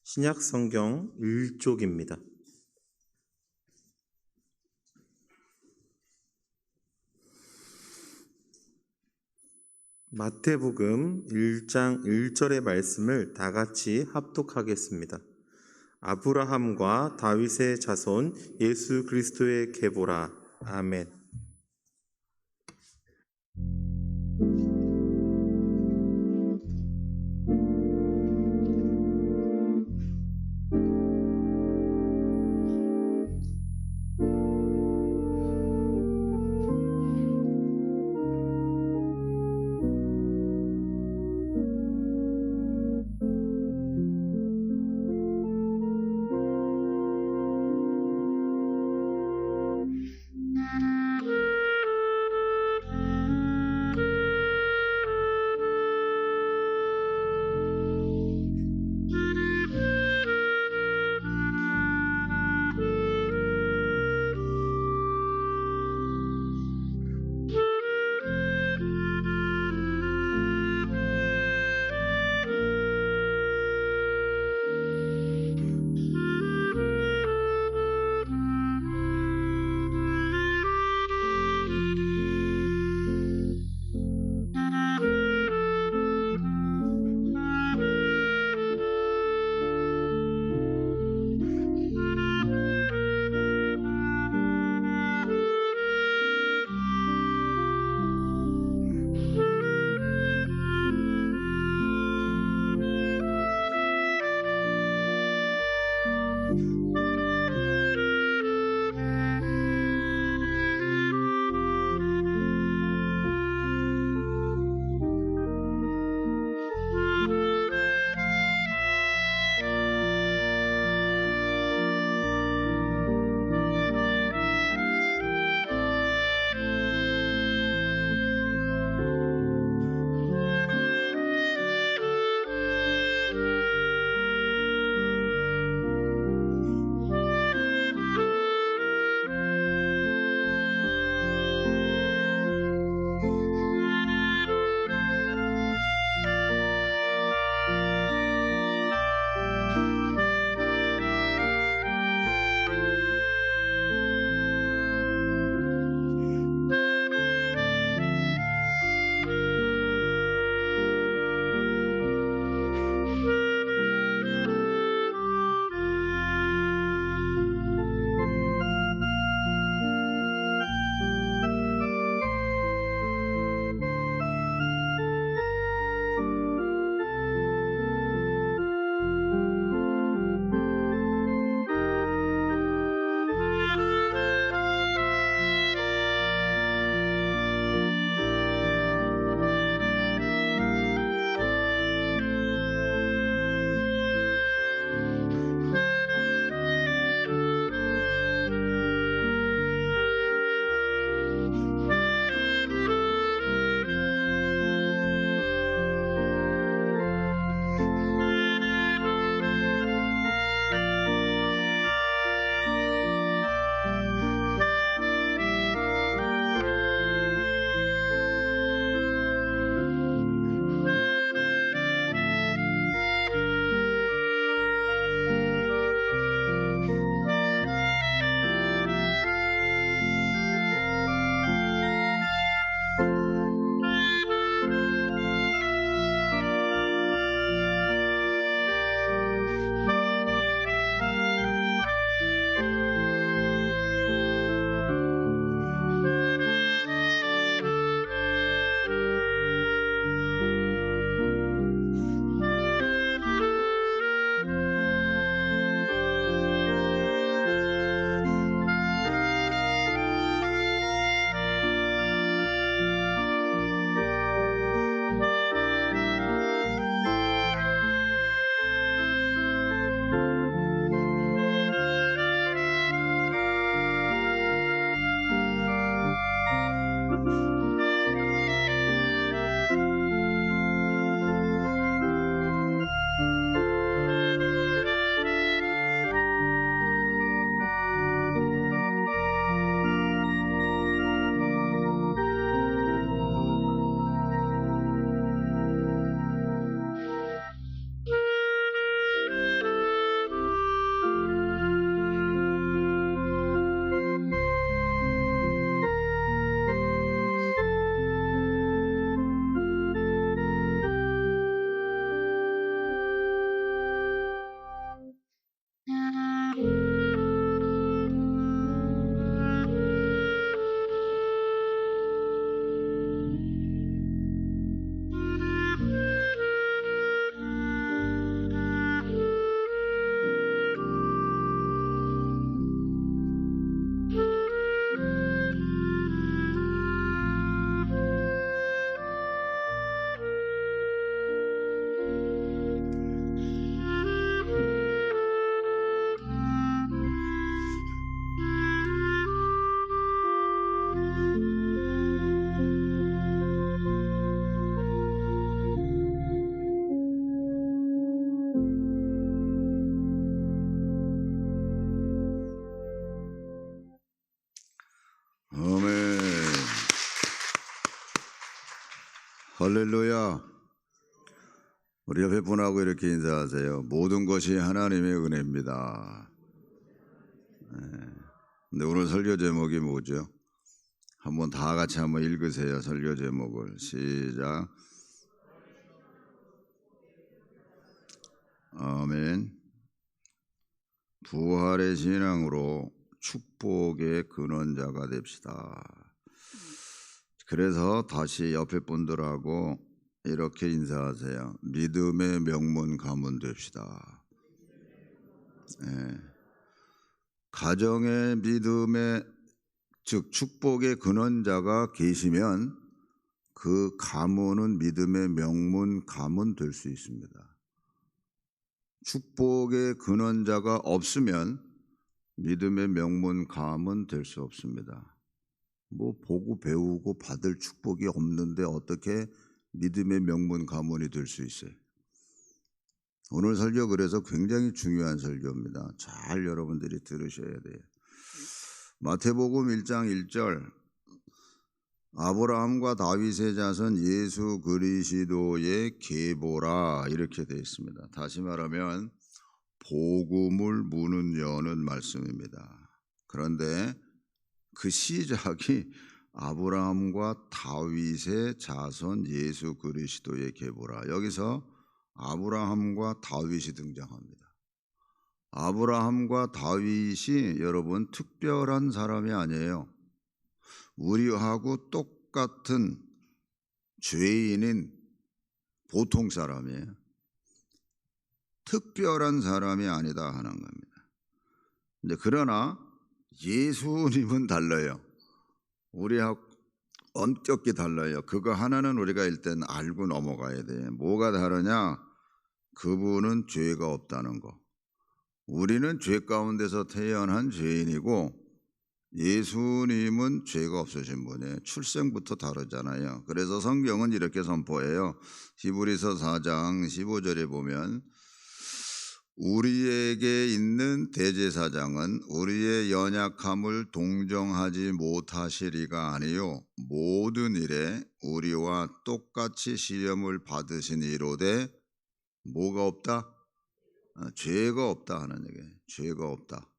신약 성경 1쪽입니다. 마태복음 1장 1절의 말씀을 다 같이 합독하겠습니다. 아브라함과 다윗의 자손 예수 그리스도의 계보라. 아멘. 할렐루야. 우리 옆에 분하고 이렇게 인사하세요. 모든 것이 하나님의 은혜입니다. 근데 오늘 설교 제목이 뭐죠? 한번 다 같이 한번 읽으세요. 설교 제목을. 시작. 아멘. 부활의 신앙으로 축복의 근원자가 됩시다. 그래서 다시 옆에 분들하고 이렇게 인사하세요. 믿음의 명문 가문 됩시다. 가정의 믿음의 즉 축복의 근원자가 계시면 그 가문은 믿음의 명문 가문 될 수 있습니다. 축복의 근원자가 없으면 믿음의 명문 가문 될 수 없습니다. 뭐 보고 배우고 받을 축복이 없는데 어떻게 믿음의 명문 가문이 될 수 있어요? 오늘 설교 그래서 굉장히 중요한 설교입니다. 잘 여러분들이 들으셔야 돼요. 마태복음 1장 1절 아브라함과 다윗의 자손 예수 그리스도의 계보라 이렇게 되어 있습니다. 다시 말하면 복음을 무는 여는 말씀입니다. 그런데 그 시작이 아브라함과 다윗의 자손 예수 그리스도의 계보라. 여기서 아브라함과 다윗이 등장합니다. 아브라함과 다윗이 여러분 특별한 사람이 아니에요. 우리하고 똑같은 죄인인 보통 사람이에요. 특별한 사람이 아니다 하는 겁니다. 그러나 예수님은 달라요. 우리하고 엄격히 달라요. 그거 하나는 우리가 일단 알고 넘어가야 돼요. 뭐가 다르냐? 그분은 죄가 없다는 거. 우리는 죄 가운데서 태어난 죄인이고 예수님은 죄가 없으신 분이에요. 출생부터 다르잖아요. 그래서 성경은 이렇게 선포해요. 히브리서 4장 15절에 보면 우리에게 있는 대제사장은 우리의 연약함을 동정하지 못하시리가 아니요 모든 일에 우리와 똑같이 시험을 받으시니로되 뭐가 없다? 죄가 없다 하는 얘기예요. 죄가 없다.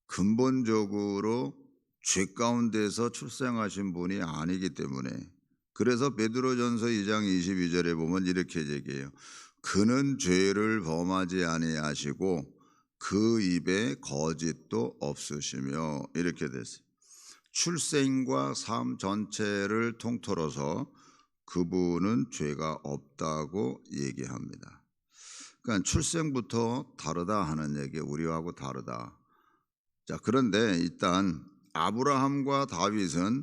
근본적으로 죄 가운데서 출생하신 분이 아니기 때문에 그래서 베드로전서 2장 22절에 보면 이렇게 얘기해요. 그는 죄를 범하지 아니하시고 그 입에 거짓도 없으시며 이렇게 됐어요. 출생과 삶 전체를 통틀어서 그분은 죄가 없다고 얘기합니다. 그러니까 출생부터 다르다 하는 얘기, 우리하고 다르다. 자, 그런데 일단 아브라함과 다윗은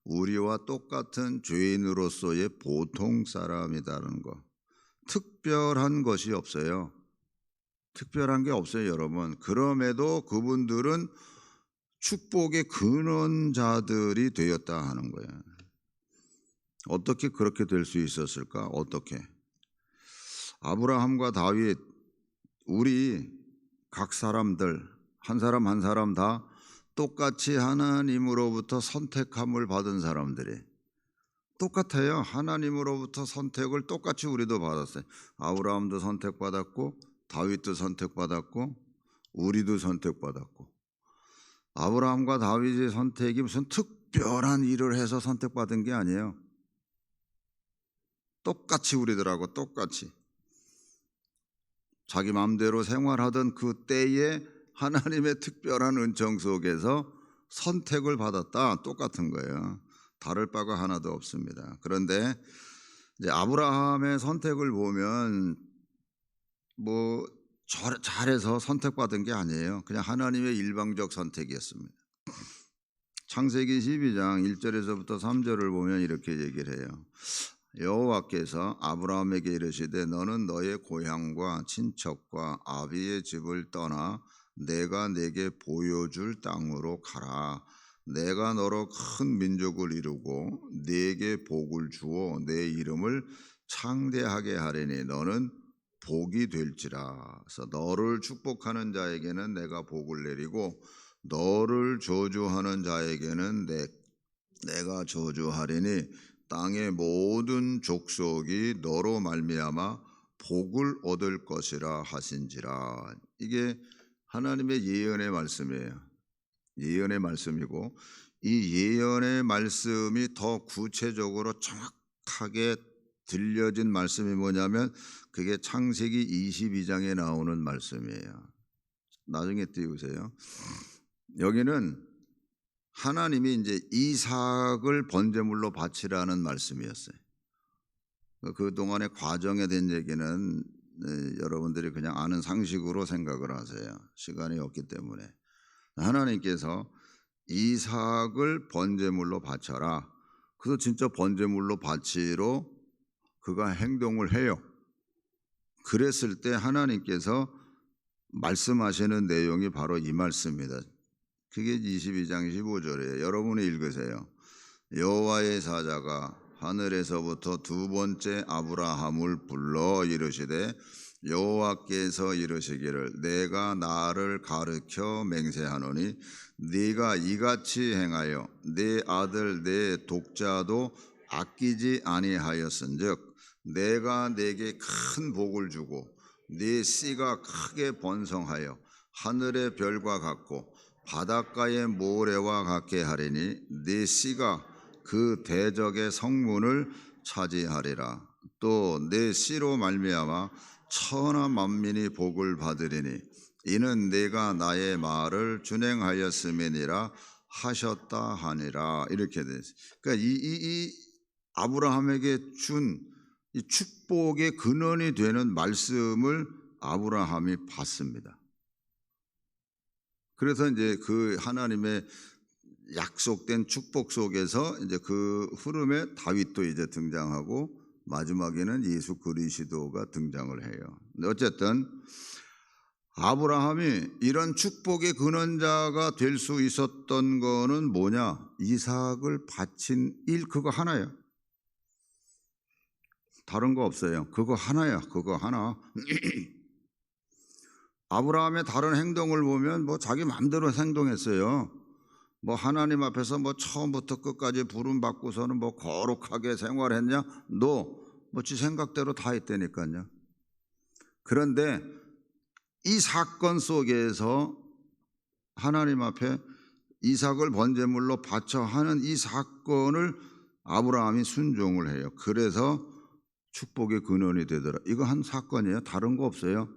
우리와 똑같은 죄인으로서의 보통 사람이라는 거. 특별한 것이 없어요. 특별한 게 없어요, 여러분. 그럼에도 그분들은 축복의 근원자들이 되었다 하는 거예요. 어떻게 그렇게 될 수 있었을까? 어떻게? 아브라함과 다윗, 우리 각 사람들 한 사람 한 사람 다 똑같이 하나님으로부터 선택함을 받은 사람들이 똑같아요. 하나님으로부터 선택을 똑같이 우리도 받았어요. 아브라함도 선택받았고 다윗도 선택받았고 우리도 선택받았고 아브라함과 다윗의 선택이 무슨 특별한 일을 해서 선택받은 게 아니에요. 똑같이 우리들하고 똑같이 자기 마음대로 생활하던 그 때에 하나님의 특별한 은총 속에서 선택을 받았다. 똑같은 거예요. 다를 바가 하나도 없습니다. 그런데 이제 아브라함의 선택을 보면 뭐 잘해서 선택받은 게 아니에요. 그냥 하나님의 일방적 선택이었습니다. 창세기 12장 1절에서부터 3절을 보면 이렇게 얘기를 해요. 여호와께서 아브라함에게 이르시되 너는 너의 고향과 친척과 아비의 집을 떠나 내가 내게 보여줄 땅으로 가라. 내가 너로 큰 민족을 이루고 네게 복을 주어 내 이름을 창대하게 하리니 너는 복이 될지라. 그래서 너를 축복하는 자에게는 내가 복을 내리고 너를 저주하는 자에게는 내가 저주하리니 땅의 모든 족속이 너로 말미암아 복을 얻을 것이라 하신지라. 이게 하나님의 예언의 말씀이에요. 예언의 말씀이고, 이 예언의 말씀이 더 구체적으로 정확하게 들려진 말씀이 뭐냐면 그게 창세기 22장에 나오는 말씀이에요. 나중에 띄우세요. 여기는 하나님이 이제 이삭을 번제물로 바치라는 말씀이었어요. 그동안의 과정에 대한 얘기는 여러분들이 그냥 아는 상식으로 생각을 하세요. 시간이 없기 때문에. 하나님께서 이삭을 번제물로 바쳐라. 그래서 진짜 번제물로 바치러 그가 행동을 해요. 그랬을 때 하나님께서 말씀하시는 내용이 바로 이 말씀입니다. 그게 22장 15절이에요. 여러분이 읽으세요. 여호와의 사자가 하늘에서부터 두 번째 아브라함을 불러 이르시되 여호와께서 이르시기를 내가 나를 가르쳐 맹세하노니 네가 이같이 행하여 네 아들 네 독자도 아끼지 아니하였은즉 내가 네게 큰 복을 주고 네 씨가 크게 번성하여 하늘의 별과 같고 바닷가의 모래와 같게 하리니 네 씨가 그 대적의 성문을 차지하리라. 또 내 씨로 말미암아 천하 만민이 복을 받으리니 이는 내가 나의 말을 준행하였음이니라 하셨다 하니라. 이렇게 됐어요. 그러니까 이 아브라함에게 준 이 축복의 근원이 되는 말씀을 아브라함이 받습니다. 그래서 이제 그 하나님의 약속된 축복 속에서 이제 그 흐름에 다윗도 이제 등장하고 마지막에는 예수 그리스도가 등장을 해요. 근데 어쨌든 아브라함이 이런 축복의 근원자가 될 수 있었던 거는 뭐냐? 이삭을 바친 일 그거 하나예요. 다른 거 없어요. 그거 하나야. 그거 하나. 아브라함의 다른 행동을 보면 뭐 자기 마음대로 행동했어요. 뭐 하나님 앞에서 뭐 처음부터 끝까지 부름 받고서는 뭐 거룩하게 생활했냐? 뭐 지 생각대로 다 했다니까요. 그런데 이 사건 속에서 하나님 앞에 이삭을 번제물로 바쳐 하는 이 사건을 아브라함이 순종을 해요. 그래서 축복의 근원이 되더라. 이거 한 사건이에요. 다른 거 없어요.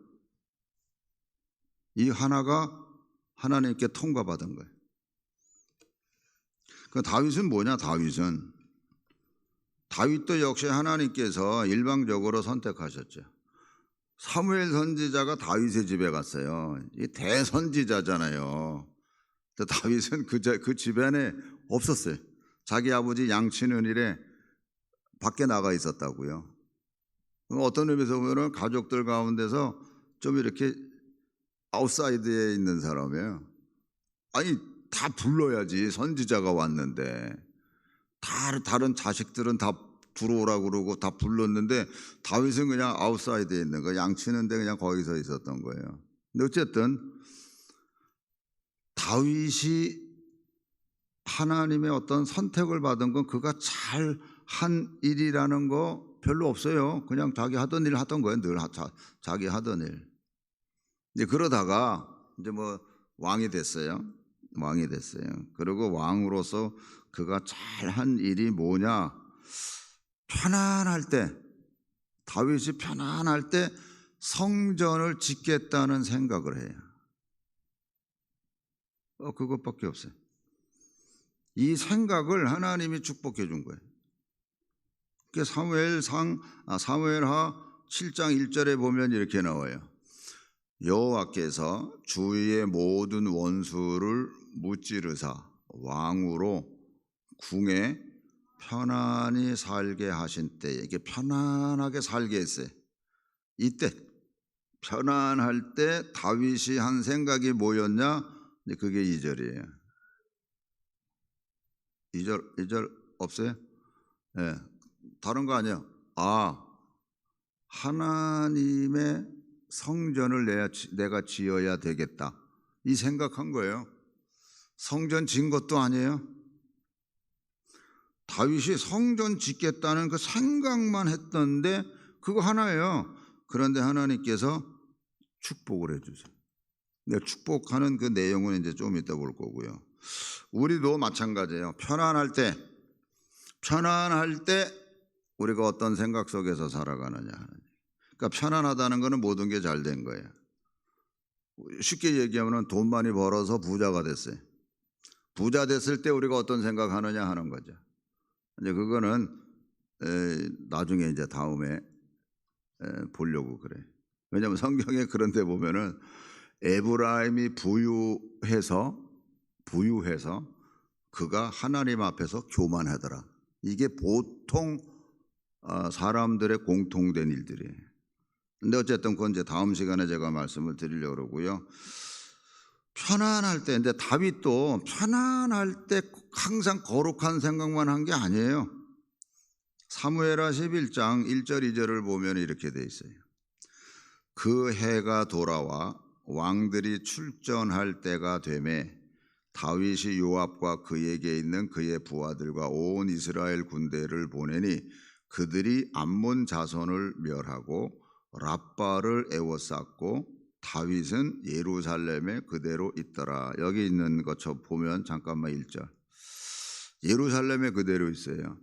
이 하나가 하나님께 통과받은 거예요. 그 다윗은 뭐냐? 다윗도 역시 하나님께서 일방적으로 선택하셨죠. 사무엘 선지자가 다윗의 집에 갔어요. 이 대선지자잖아요. 다윗은 그 집안에 없었어요. 자기 아버지 양치는 일에 밖에 나가 있었다고요. 어떤 의미에서 보면 가족들 가운데서 좀 이렇게 아웃사이드에 있는 사람이에요. 아니 다 불러야지. 선지자가 왔는데 다른 자식들은 다 들어오라고 그러고 다 불렀는데 다윗은 그냥 아웃사이드에 있는 거, 양치는데 그냥 거기서 있었던 거예요. 근데 어쨌든 다윗이 하나님의 어떤 선택을 받은 건 그가 잘 한 일이라는 거 별로 없어요. 그냥 자기 하던 일 하던 거예요. 늘 자기 하던 일. 이제 그러다가 이제 뭐 왕이 됐어요. 그리고 왕으로서 그가 잘 한 일이 뭐냐? 다윗이 편안할 때 성전을 짓겠다는 생각을 해요. 그것밖에 없어요. 이 생각을 하나님이 축복해 준 거예요. 사무엘하 7장 1절에 보면 이렇게 나와요. 여호와께서 주위의 모든 원수를 무찌르사 왕으로 궁에 편안히 살게 하신 때에, 이게 편안하게 살게 했어요. 이때 편안할 때 다윗이 한 생각이 뭐였냐? 그게 2절이에요. 2절 없어요? 네. 다른 거 아니에요. 하나님의 성전을 내가 지어야 되겠다. 이 생각한 거예요. 성전 지은 것도 아니에요. 다윗이 성전 짓겠다는 그 생각만 했던데 그거 하나예요. 그런데 하나님께서 축복을 해주세요. 근데 축복하는 그 내용은 이제 좀 이따 볼 거고요. 우리도 마찬가지예요. 편안할 때 우리가 어떤 생각 속에서 살아가느냐. 그러니까 편안하다는 것은 모든 게 잘 된 거예요. 쉽게 얘기하면 돈 많이 벌어서 부자가 됐어요. 부자 됐을 때 우리가 어떤 생각하느냐 하는 거죠. 이제 그거는 나중에 이제 다음에 보려고 그래. 왜냐하면 성경에 그런 데 보면은 에브라임이 부유해서 그가 하나님 앞에서 교만하더라. 이게 보통 사람들의 공통된 일들이에요. 근데 어쨌든 그건 이제 다음 시간에 제가 말씀을 드리려고 그러고요. 편안할 때, 근데 다윗도 편안할 때 항상 거룩한 생각만 한 게 아니에요. 사무엘하 11장 1절 2절을 보면 이렇게 돼 있어요. 그 해가 돌아와 왕들이 출전할 때가 되매 다윗이 요압과 그에게 있는 그의 부하들과 온 이스라엘 군대를 보내니 그들이 암몬 자손을 멸하고 랍바를 에워쌌고 다윗은 예루살렘에 그대로 있더라. 여기 있는 것처럼 보면 잠깐만 1절. 예루살렘에 그대로 있어요.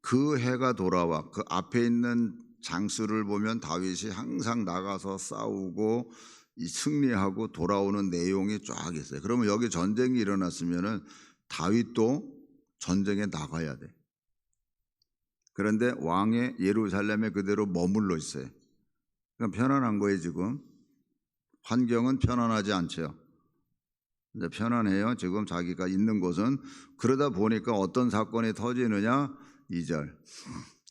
그 해가 돌아와 그 앞에 있는 장수를 보면 다윗이 항상 나가서 싸우고 승리하고 돌아오는 내용이 쫙 있어요. 그러면 여기 전쟁이 일어났으면은 다윗도 전쟁에 나가야 돼. 그런데 왕의 예루살렘에 그대로 머물러 있어요. 그러니까 편안한 거예요. 지금 환경은 편안하지 않죠. 근데 편안해요. 지금 자기가 있는 곳은. 그러다 보니까 어떤 사건이 터지느냐. 2절.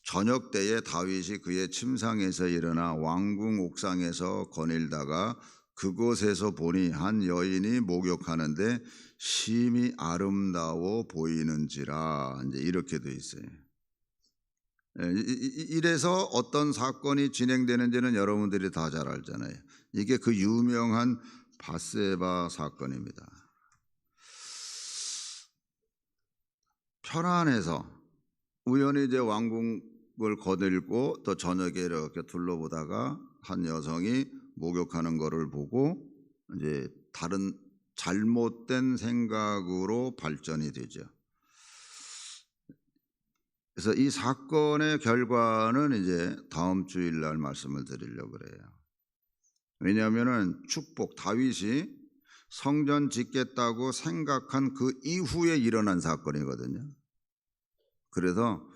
저녁 때에 다윗이 그의 침상에서 일어나 왕궁 옥상에서 거닐다가 그곳에서 보니 한 여인이 목욕하는데 심히 아름다워 보이는지라. 이제 이렇게 돼 있어요. 이래서 어떤 사건이 진행되는지는 여러분들이 다 잘 알잖아요. 이게 그 유명한 밧세바 사건입니다. 편안해서 우연히 이제 왕궁을 거닐고 또 저녁에 이렇게 둘러보다가 한 여성이 목욕하는 것을 보고 이제 다른 잘못된 생각으로 발전이 되죠. 그래서 이 사건의 결과는 이제 다음 주일날 말씀을 드리려고 그래요. 왜냐하면은 축복, 다윗이 성전 짓겠다고 생각한 그 이후에 일어난 사건이거든요. 그래서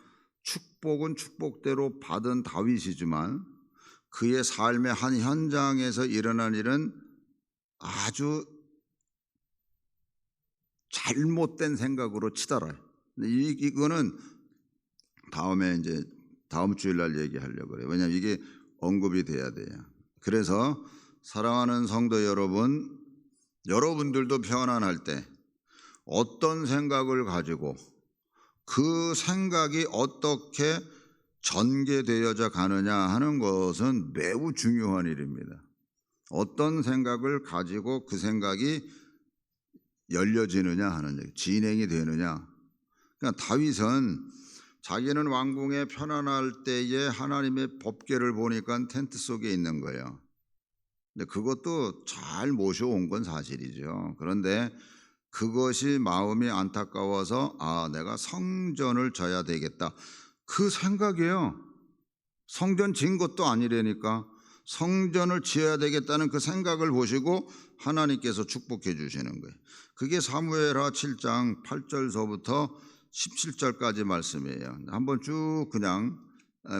축복은 축복대로 받은 다윗이지만 그의 삶의 한 현장에서 일어난 일은 아주 잘못된 생각으로 치달아요. 이거는 다음에 이제 다음 주일날 얘기하려고 그래요. 왜냐하면 이게 언급이 돼야 돼요. 그래서 사랑하는 성도 여러분, 여러분들도 편안할 때 어떤 생각을 가지고 그 생각이 어떻게 전개되어져 가느냐 하는 것은 매우 중요한 일입니다. 어떤 생각을 가지고 그 생각이 열려지느냐 하는 얘기, 진행이 되느냐. 그러니까 다윗은 자기는 왕궁에 편안할 때에 하나님의 법궤를 보니까 텐트 속에 있는 거예요. 근데 그것도 잘 모셔온 건 사실이죠. 그런데 그것이 마음이 안타까워서 내가 성전을 져야 되겠다. 그 생각이에요. 성전 진 것도 아니라니까 성전을 지어야 되겠다는 그 생각을 보시고 하나님께서 축복해 주시는 거예요. 그게 사무엘하 7장 8절서부터 17절까지 말씀이에요. 한번 쭉 그냥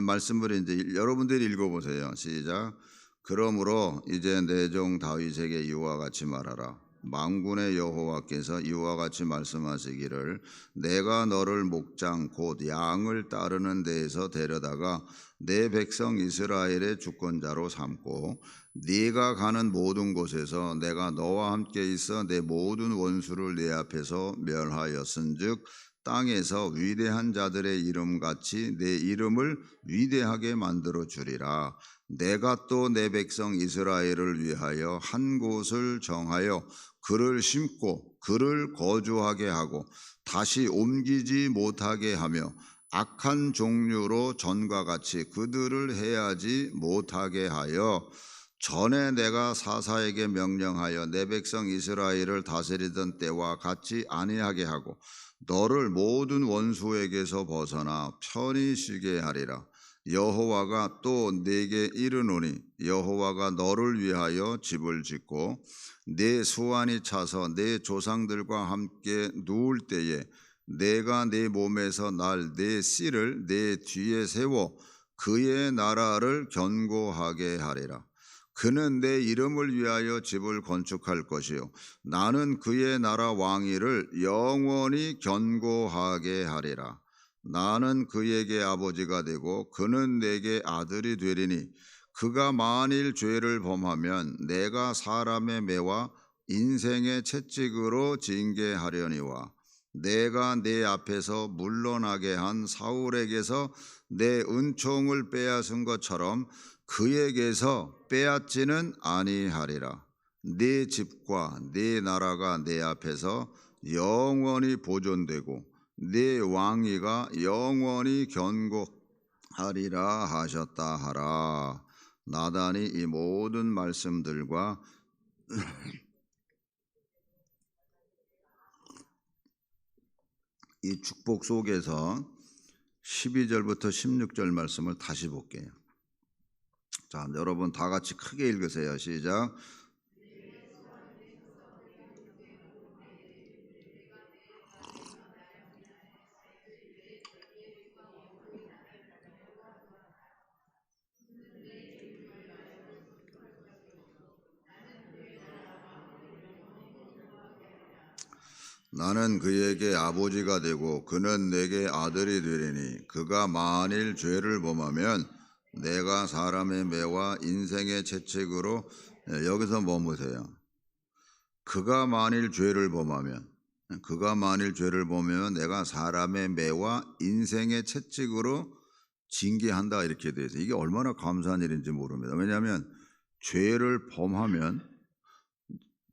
말씀을 이제 여러분들이 읽어보세요. 시작. 그러므로 이제 내 종 다윗에게 이와 같이 말하라. 만군의 여호와께서 이와 같이 말씀하시기를 내가 너를 목장 곧 양을 따르는 데에서 데려다가 내 백성 이스라엘의 주권자로 삼고 네가 가는 모든 곳에서 내가 너와 함께 있어 내 모든 원수를 내 앞에서 멸하였은즉 땅에서 위대한 자들의 이름같이 내 이름을 위대하게 만들어 주리라. 내가 또 내 백성 이스라엘을 위하여 한 곳을 정하여 그를 심고 그를 거주하게 하고 다시 옮기지 못하게 하며 악한 종류로 전과 같이 그들을 해하지 못하게 하여 전에 내가 사사에게 명령하여 내 백성 이스라엘을 다스리던 때와 같이 아니하게 하고 너를 모든 원수에게서 벗어나 편히 쉬게 하리라. 여호와가 또 내게 이르노니 여호와가 너를 위하여 집을 짓고 내 수완이 차서 내 조상들과 함께 누울 때에 내가 내 몸에서 날 내 씨를 내 뒤에 세워 그의 나라를 견고하게 하리라. 그는 내 이름을 위하여 집을 건축할 것이요 나는 그의 나라 왕위를 영원히 견고하게 하리라. 나는 그에게 아버지가 되고 그는 내게 아들이 되리니 그가 만일 죄를 범하면 내가 사람의 매와 인생의 채찍으로 징계하려니와 내가 내 앞에서 물러나게 한 사울에게서 내 은총을 빼앗은 것처럼 그에게서 빼앗지는 아니하리라. 네 집과 네 나라가 내 앞에서 영원히 보존되고 네 왕위가 영원히 견고하리라 하셨다 하라. 나단이 이 모든 말씀들과 이 축복 속에서 12절부터 16절 말씀을 다시 볼게요. 자, 여러분 다 같이 크게 읽으세요. 시작. 나는 그에게 아버지가 되고 그는 내게 아들이 되리니 그가 만일 죄를 범하면 내가 사람의 매와 인생의 채찍으로 여기서 머무세요. 그가 만일 죄를 범하면 내가 사람의 매와 인생의 채찍으로 징계한다 이렇게 돼 있어요. 이게 얼마나 감사한 일인지 모릅니다. 왜냐하면 죄를 범하면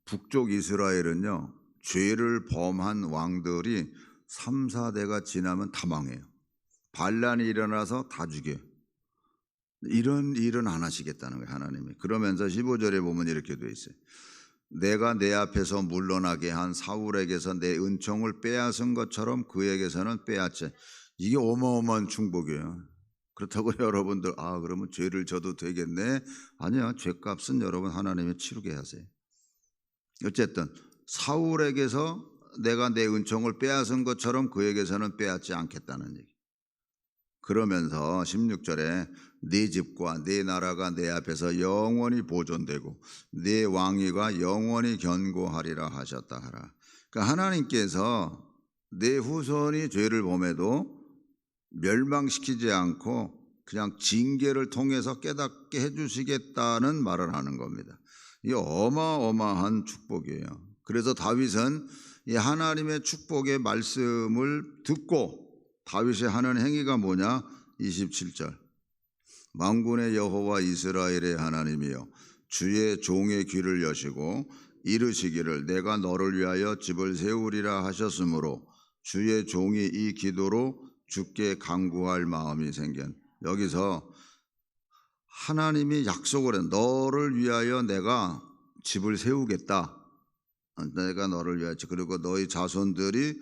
북쪽 이스라엘은요 죄를 범한 왕들이 3, 4대가 지나면 다 망해요. 반란이 일어나서 다 죽여요. 이런 일은 안 하시겠다는 거예요 하나님이. 그러면서 15절에 보면 이렇게 돼 있어요. 내가 내 앞에서 물러나게 한 사울에게서 내 은총을 빼앗은 것처럼 그에게서는 빼앗지. 이게 어마어마한 축복이에요. 그렇다고 여러분들 그러면 죄를 져도 되겠네. 아니요. 죄값은 여러분 하나님이 치르게 하세요. 어쨌든 사울에게서 내가 내 은총을 빼앗은 것처럼 그에게서는 빼앗지 않겠다는 얘기. 그러면서 16절에 네 집과 네 나라가 내 앞에서 영원히 보존되고 네 왕위가 영원히 견고하리라 하셨다 하라. 그러니까 하나님께서 내 후손이 죄를 범해도 멸망시키지 않고 그냥 징계를 통해서 깨닫게 해주시겠다는 말을 하는 겁니다. 이게 어마어마한 축복이에요. 그래서 다윗은 이 하나님의 축복의 말씀을 듣고 다윗이 하는 행위가 뭐냐? 27절 만군의 여호와 이스라엘의 하나님이여 주의 종의 귀를 여시고 이르시기를 내가 너를 위하여 집을 세우리라 하셨으므로 주의 종이 이 기도로 주께 간구할 마음이 생긴. 여기서 하나님이 약속을 해. 너를 위하여 내가 집을 세우겠다. 내가 너를 위하여 그리고 너희 자손들이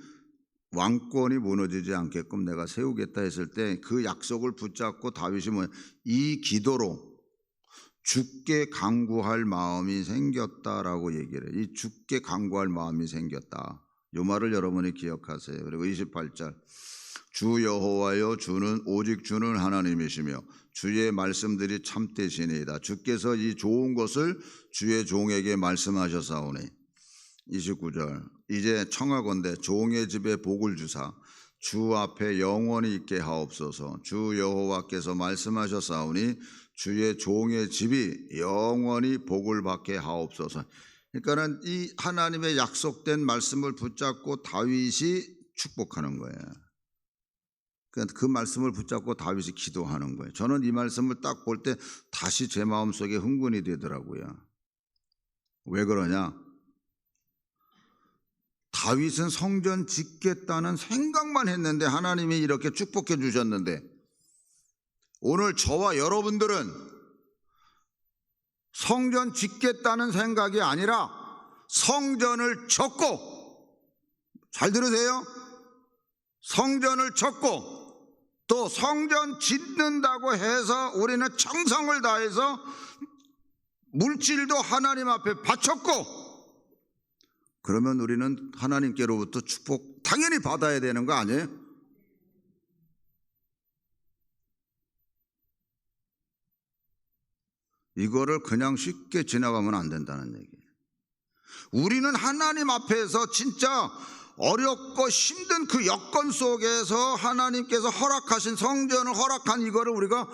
왕권이 무너지지 않게끔 내가 세우겠다 했을 때 그 약속을 붙잡고 다윗이 이 기도로 주께 간구할 마음이 생겼다라고 얘기를 해요. 이 주께 간구할 마음이 생겼다. 이 말을 여러분이 기억하세요. 그리고 28절 주 여호와여 주는 오직 주는 하나님이시며 주의 말씀들이 참되시니이다. 주께서 이 좋은 것을 주의 종에게 말씀하셨사오니 29절 이제 청하건대 종의 집에 복을 주사 주 앞에 영원히 있게 하옵소서. 주 여호와께서 말씀하셨사오니 주의 종의 집이 영원히 복을 받게 하옵소서. 그러니까는 이 하나님의 약속된 말씀을 붙잡고 다윗이 축복하는 거예요. 그러니까 그 말씀을 붙잡고 다윗이 기도하는 거예요. 저는 이 말씀을 딱 볼 때 다시 제 마음속에 흥분이 되더라고요. 왜 그러냐? 다윗은 성전 짓겠다는 생각만 했는데 하나님이 이렇게 축복해 주셨는데, 오늘 저와 여러분들은 성전 짓겠다는 생각이 아니라 성전을 졌고, 잘 들으세요? 성전을 졌고, 또 성전 짓는다고 해서 우리는 정성을 다해서 물질도 하나님 앞에 바쳤고, 그러면 우리는 하나님께로부터 축복 당연히 받아야 되는 거 아니에요? 이거를 그냥 쉽게 지나가면 안 된다는 얘기예요. 우리는 하나님 앞에서 진짜 어렵고 힘든 그 여건 속에서 하나님께서 허락하신 성전을 허락한 이거를 우리가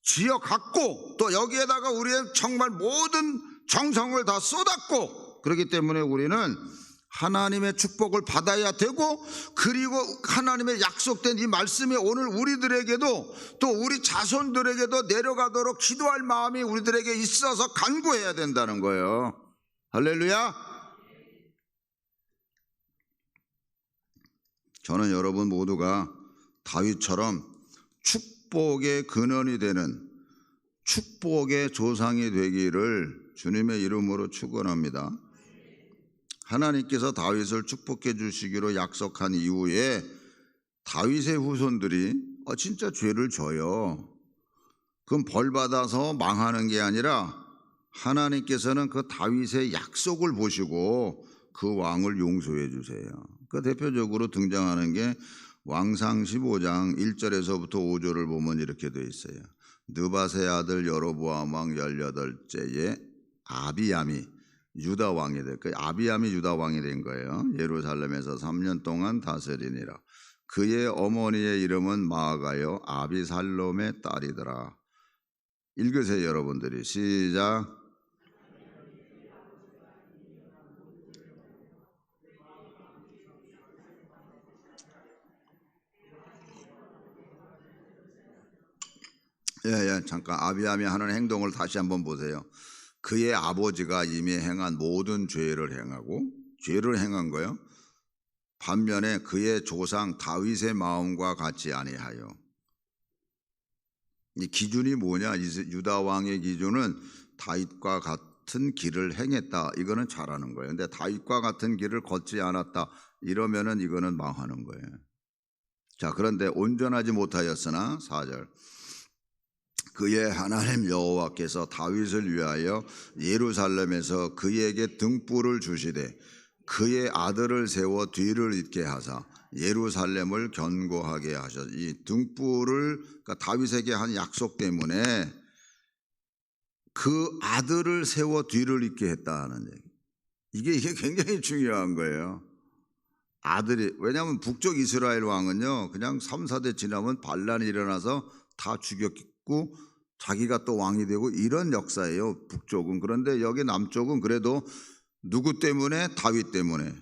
지어 갖고, 또 여기에다가 우리의 정말 모든 정성을 다 쏟았고, 그렇기 때문에 우리는 하나님의 축복을 받아야 되고, 그리고 하나님의 약속된 이 말씀이 오늘 우리들에게도 또 우리 자손들에게도 내려가도록 기도할 마음이 우리들에게 있어서 간구해야 된다는 거예요. 할렐루야. 저는 여러분 모두가 다윗처럼 축복의 근원이 되는 축복의 조상이 되기를 주님의 이름으로 축원합니다. 하나님께서 다윗을 축복해 주시기로 약속한 이후에 다윗의 후손들이 진짜 죄를 져요. 그럼 벌 받아서 망하는 게 아니라 하나님께서는 그 다윗의 약속을 보시고 그 왕을 용서해 주세요. 그 대표적으로 등장하는 게 왕상 15장 1절에서부터 5절을 보면 이렇게 되어 있어요. 느밧의 아들 여로보암 왕 18째에 아비암이 유다 왕이 된 거예요. 아비암이 유다 왕이 된 거예요. 예루살렘에서 3년 동안 다스리니라. 그의 어머니의 이름은 마아가요 아비살롬의 딸이더라. 읽으세요, 여러분들이. 시작. 잠깐 아비암이 하는 행동을 다시 한번 보세요. 그의 아버지가 이미 행한 모든 죄를 행한 거예요. 반면에 그의 조상 다윗의 마음과 같지 아니하여. 이 기준이 뭐냐? 유다 왕의 기준은 다윗과 같은 길을 행했다. 이거는 잘하는 거예요. 근데 다윗과 같은 길을 걷지 않았다. 이러면은 이거는 망하는 거예요. 자, 그런데 온전하지 못하였으나 4절. 그의 하나님 여호와께서 다윗을 위하여 예루살렘에서 그에게 등불을 주시되 그의 아들을 세워 뒤를 잇게 하사 예루살렘을 견고하게 하셨. 이 등불을 그러니까 다윗에게 한 약속 때문에 그 아들을 세워 뒤를 잇게 했다는 얘기. 이게 굉장히 중요한 거예요. 아들이, 왜냐하면 북쪽 이스라엘 왕은요 그냥 3, 4대 지나면 반란이 일어나서 다 죽였고 자기가 또 왕이 되고 이런 역사예요, 북쪽은. 그런데 여기 남쪽은 그래도 누구 때문에? 다윗 때문에.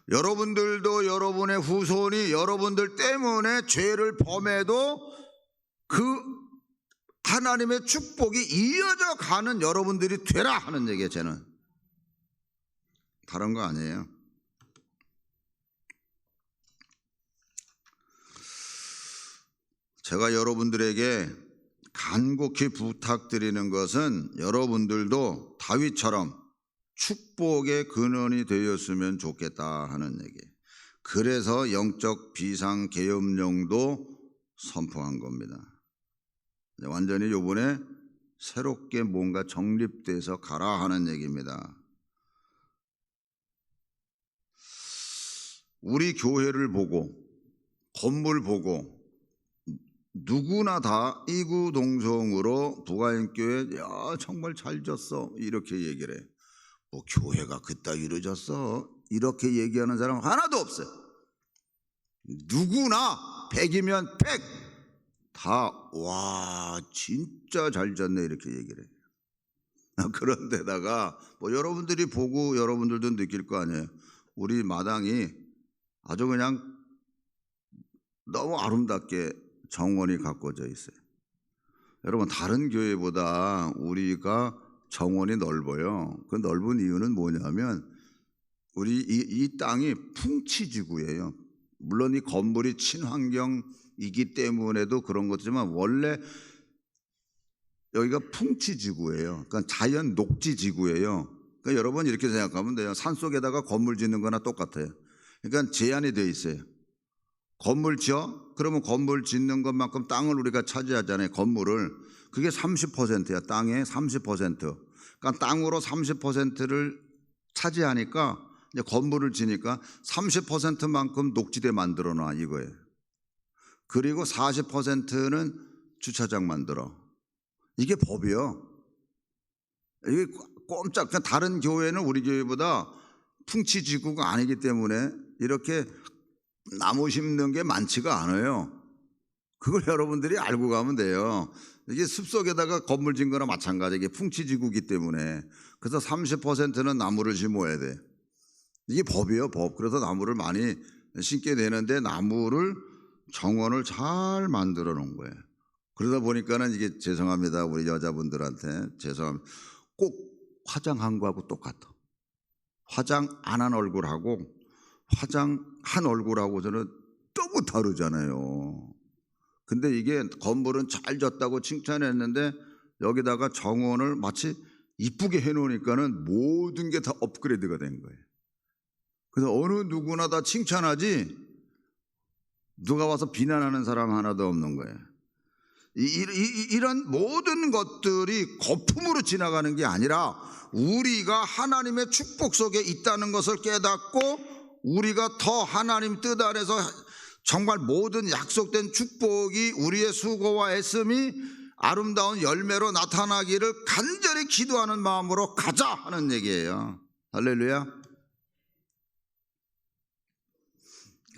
여러분들도 여러분의 후손이 여러분들 때문에 죄를 범해도 그 하나님의 축복이 이어져 가는 여러분들이 되라 하는 얘기예요. 쟤는 다른 거 아니에요. 제가 여러분들에게 간곡히 부탁드리는 것은 여러분들도 다윗처럼 축복의 근원이 되었으면 좋겠다 하는 얘기예요. 그래서 영적 비상계엄령도 선포한 겁니다. 완전히 이번에 새롭게 뭔가 정립돼서 가라 하는 얘기입니다. 우리 교회를 보고 건물 보고 누구나 다 이구동성으로 부가인교회 정말 잘 졌어 이렇게 얘기를 해요. 뭐 교회가 그따위 이루어졌어 이렇게 얘기하는 사람 하나도 없어요. 누구나 100이면 100 다 와 진짜 잘 졌네 이렇게 얘기를 해요. 그런데다가 뭐 여러분들이 보고 여러분들도 느낄 거 아니에요. 우리 마당이 아주 그냥 너무 아름답게 정원이 가꿔져 있어요. 여러분 다른 교회보다 우리가 정원이 넓어요. 그 넓은 이유는 뭐냐면 우리 이 땅이 풍치지구예요. 물론 이 건물이 친환경이기 때문에도 그런 거지만 원래 여기가 풍치지구예요. 그러니까 자연 녹지지구예요. 그러니까 여러분 이렇게 생각하면 돼요. 산속에다가 건물 짓는 거나 똑같아요. 그러니까 제한이 돼 있어요. 건물 지어? 그러면 건물 짓는 것만큼 땅을 우리가 차지하잖아요. 건물을. 그게 30%야. 땅의 30%. 그러니까 땅으로 30%를 차지하니까 이제 건물을 지니까 30%만큼 녹지대 만들어 놔 이거예요. 그리고 40%는 주차장 만들어. 이게 법이요. 이게 꼼짝. 다른 교회는 우리 교회보다 풍치지구가 아니기 때문에 이렇게 나무 심는 게 많지가 않아요. 그걸 여러분들이 알고 가면 돼요. 이게 숲속에다가 건물 짓는 거나 마찬가지. 이게 풍치지구기 때문에. 그래서 30%는 나무를 심어야 돼. 이게 법이에요, 법. 그래서 나무를 많이 심게 되는데 나무를 정원을 잘 만들어 놓은 거예요. 그러다 보니까는 이게 죄송합니다. 우리 여자분들한테 죄송합니다. 꼭 화장한 거하고 똑같아. 화장 안 한 얼굴하고 화장한 얼굴하고 저는 너무 다르잖아요. 근데 이게 건물은 잘 졌다고 칭찬했는데 여기다가 정원을 마치 이쁘게 해놓으니까는 모든 게 다 업그레이드가 된 거예요. 그래서 어느 누구나 다 칭찬하지 누가 와서 비난하는 사람 하나도 없는 거예요. 이런 모든 것들이 거품으로 지나가는 게 아니라 우리가 하나님의 축복 속에 있다는 것을 깨닫고 우리가 더 하나님 뜻 안에서 정말 모든 약속된 축복이 우리의 수고와 애씀이 아름다운 열매로 나타나기를 간절히 기도하는 마음으로 가자 하는 얘기예요. 할렐루야.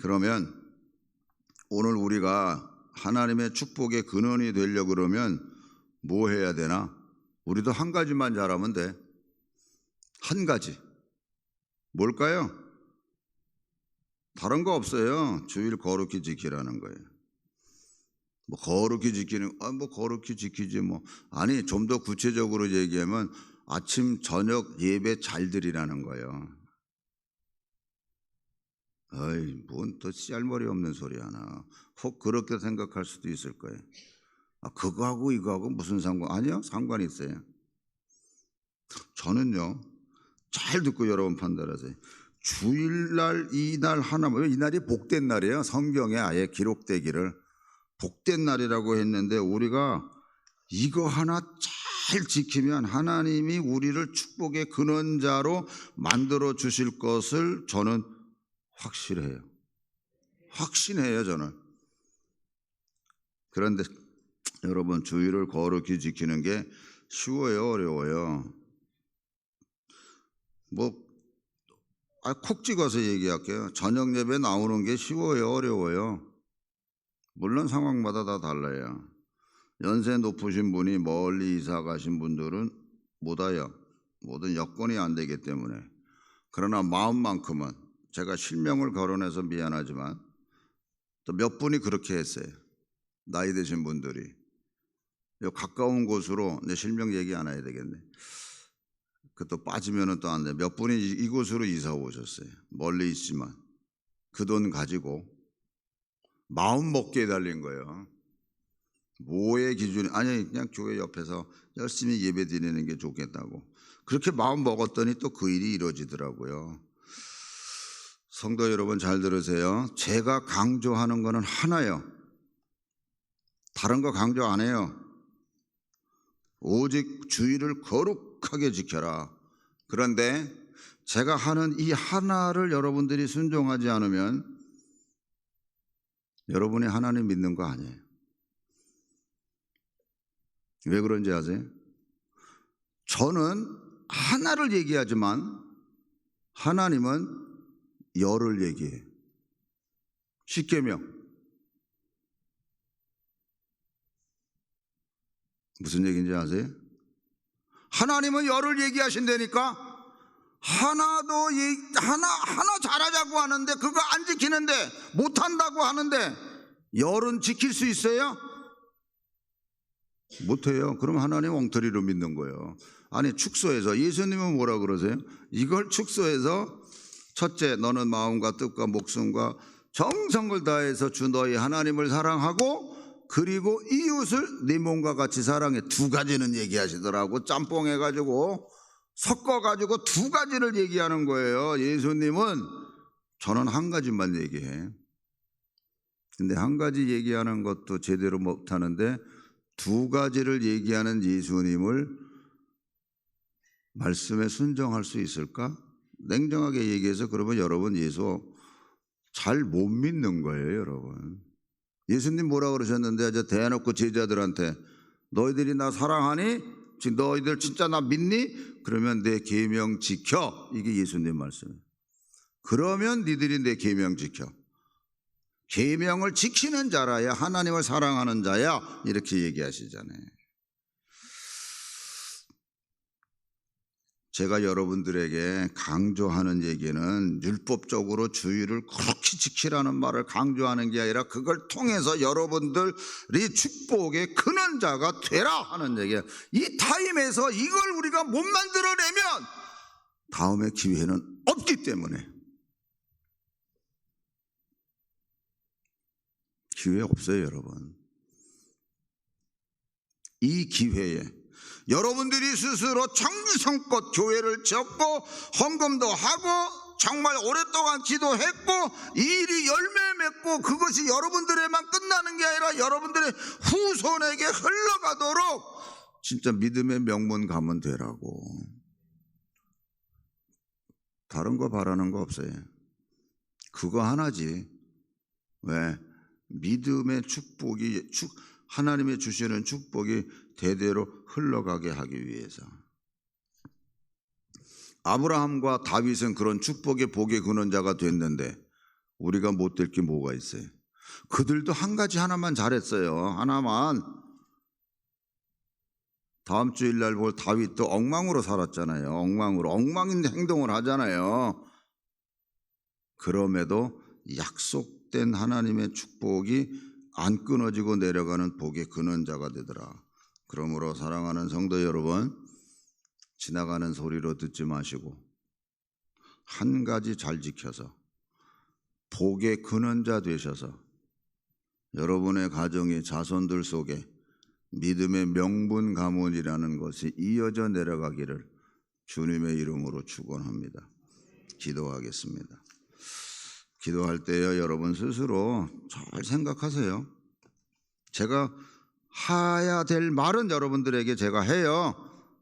그러면 오늘 우리가 하나님의 축복의 근원이 되려고 그러면 뭐 해야 되나? 우리도 한 가지만 잘하면 돼. 한 가지. 뭘까요? 다른 거 없어요. 주일 거룩히 지키라는 거예요. 뭐 거룩히 지키는, 뭐 거룩히 지키지 뭐. 아니, 좀 더 구체적으로 얘기하면 아침, 저녁 예배 잘 드리라는 거예요. 어이, 뭔 또 씨알머리 없는 소리 하나. 혹 그렇게 생각할 수도 있을 거예요. 아, 그거하고 이거하고 무슨 상관? 아니요, 상관이 있어요. 저는요, 잘 듣고 여러분 판단하세요. 주일날 이날 하나만, 이 날이 복된 날이에요. 성경에 아예 기록되기를 복된 날이라고 했는데 우리가 이거 하나 잘 지키면 하나님이 우리를 축복의 근원자로 만들어 주실 것을 저는 확실해요. 확신해요, 저는. 그런데 여러분, 주일을 거룩히 지키는 게 쉬워요, 어려워요? 콕 찍어서 얘기할게요. 저녁 예배 나오는 게 쉬워요, 어려워요? 물론 상황마다 다 달라요. 연세 높으신 분이 멀리 이사 가신 분들은 못 와요. 모든 여건이 안 되기 때문에. 그러나 마음만큼은 제가 실명을 거론해서 미안하지만 또 몇 분이 그렇게 했어요. 나이 드신 분들이. 가까운 곳으로, 내 실명 얘기 안 해야 되겠네. 또 빠지면 또 안 돼. 몇 분이 이곳으로 이사 오셨어요. 멀리 있지만 그 돈 가지고 마음 먹기에 달린 거예요. 뭐의 기준이? 아니, 그냥 교회 옆에서 열심히 예배 드리는 게 좋겠다고 그렇게 마음 먹었더니 또 그 일이 이루어지더라고요. 성도 여러분 잘 들으세요. 제가 강조하는 거는 하나요. 다른 거 강조 안 해요. 오직 주의를 거룩하게 지켜라. 그런데 제가 하는 이 하나를 여러분들이 순종하지 않으면 여러분이 하나님 믿는 거 아니에요. 왜 그런지 아세요? 저는 하나를 얘기하지만 하나님은 열을 얘기해요. 십계명. 무슨 얘기인지 아세요? 하나님은 열을 얘기하신다니까 하나 잘하자고 하는데 그거 안 지키는데 못한다고 하는데 열은 지킬 수 있어요? 못해요. 그럼 하나님 엉터리로 믿는 거예요. 아니 축소해서 예수님은 뭐라 그러세요? 이걸 축소해서 첫째, 너는 마음과 뜻과 목숨과 정성을 다해서 주 너희 하나님을 사랑하고 그리고 이웃을 네 몸과 같이 사랑해. 두 가지는 얘기하시더라고. 짬뽕해가지고 섞어가지고 두 가지를 얘기하는 거예요. 예수님은 저는 한 가지만 얘기해. 근데 한 가지 얘기하는 것도 제대로 못하는데 두 가지를 얘기하는 예수님을 말씀에 순종할 수 있을까? 냉정하게 얘기해서 그러면 여러분 예수 잘 못 믿는 거예요, 여러분. 예수님 뭐라 그러셨는데 저 대놓고 제자들한테 너희들이 나 사랑하니? 지금 너희들 진짜 나 믿니? 그러면 내 계명 지켜. 이게 예수님 말씀이에요. 그러면 니들이 내 계명 지켜. 계명을 지키는 자라야 하나님을 사랑하는 자야. 이렇게 얘기하시잖아요. 제가 여러분들에게 강조하는 얘기는 율법적으로 주의를 그렇게 지키라는 말을 강조하는 게 아니라 그걸 통해서 여러분들이 축복의 크는 자가 되라 하는 얘기예요. 이 타임에서 이걸 우리가 못 만들어내면 다음에 기회는 없기 때문에. 기회 없어요, 여러분. 이 기회에 여러분들이 스스로 정성껏 교회를 지었고 헌금도 하고 정말 오랫동안 기도했고 이 일이 열매 맺고 그것이 여러분들에만 끝나는 게 아니라 여러분들의 후손에게 흘러가도록 진짜 믿음의 명문 가문 되라고. 다른 거 바라는 거 없어요. 그거 하나지. 왜? 믿음의 축복이 하나님의 주시는 축복이 대대로 흘러가게 하기 위해서. 아브라함과 다윗은 그런 축복의 복의 근원자가 됐는데 우리가 못 될 게 뭐가 있어요? 그들도 한 가지 하나만 잘했어요. 하나만. 다음 주일날 볼 다윗도 엉망으로 살았잖아요. 엉망인 행동을 하잖아요. 그럼에도 약속된 하나님의 축복이 안 끊어지고 내려가는 복의 근원자가 되더라. 그러므로 사랑하는 성도 여러분, 지나가는 소리로 듣지 마시고 한 가지 잘 지켜서 복의 근원자 되셔서 여러분의 가정의 자손들 속에 믿음의 명분 가문이라는 것이 이어져 내려가기를 주님의 이름으로 축원합니다. 기도하겠습니다. 기도할 때요, 여러분 스스로 잘 생각하세요. 제가 해야 될 말은 여러분들에게 제가 해요.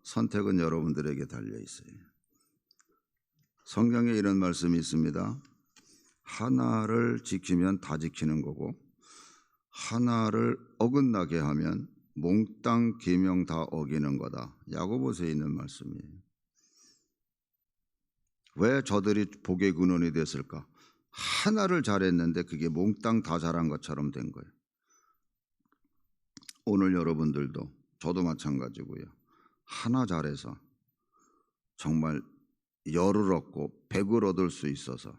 선택은 여러분들에게 달려 있어요. 성경에 이런 말씀이 있습니다. 하나를 지키면 다 지키는 거고 하나를 어긋나게 하면 몽땅 계명 다 어기는 거다. 야고보서에 있는 말씀이에요. 왜 저들이 복의 근원이 됐을까? 하나를 잘했는데 그게 몽땅 다 잘한 것처럼 된 거예요. 오늘 여러분들도 저도 마찬가지고요. 하나 잘해서 정말 열을 얻고 백을 얻을 수 있어서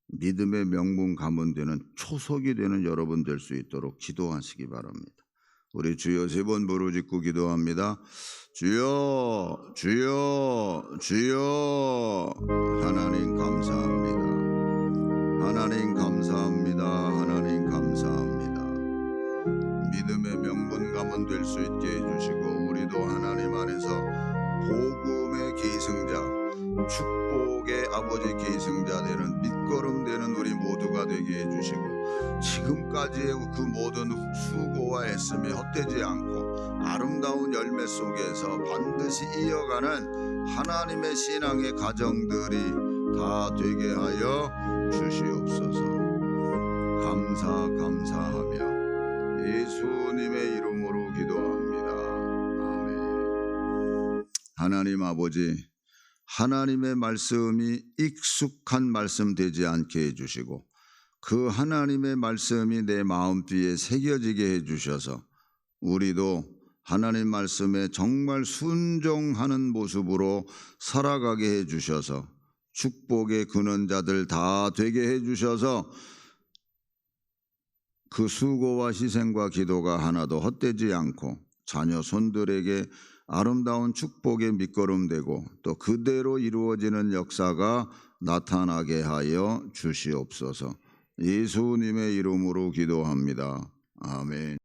믿음의 명문 가문 되는 초석이 되는 여러분 될 수 있도록 기도하시기 바랍니다. 우리 주여 세 번 부르짖고 기도합니다. 주여, 주여, 주여. 하나님 감사합니다. 하나님 감사합니다. 하나님 감사합니다. 믿음의 명분 가문 될 수 있게 해주시고 우리도 하나님 안에서 복음의 계승자, 축복의 아버지 계승자 되는 밑거름 되는 우리 모두가 되게 해주시고 지금까지의 그 모든 수고와 애씀이 헛되지 않고 아름다운 열매 속에서 반드시 이어가는 하나님의 신앙의 가정들이 다 되게 하여 주시옵소서. 감사하며 예수님의 이름으로 기도합니다. 아멘. 하나님 아버지, 하나님의 말씀이 익숙한 말씀 되지 않게 해주시고 그 하나님의 말씀이 내 마음뒤에 새겨지게 해주셔서 우리도 하나님 말씀에 정말 순종하는 모습으로 살아가게 해주셔서 축복의 근원자들 다 되게 해주셔서 그 수고와 희생과 기도가 하나도 헛되지 않고 자녀 손들에게 아름다운 축복의 밑거름 되고 또 그대로 이루어지는 역사가 나타나게 하여 주시옵소서. 예수님의 이름으로 기도합니다. 아멘.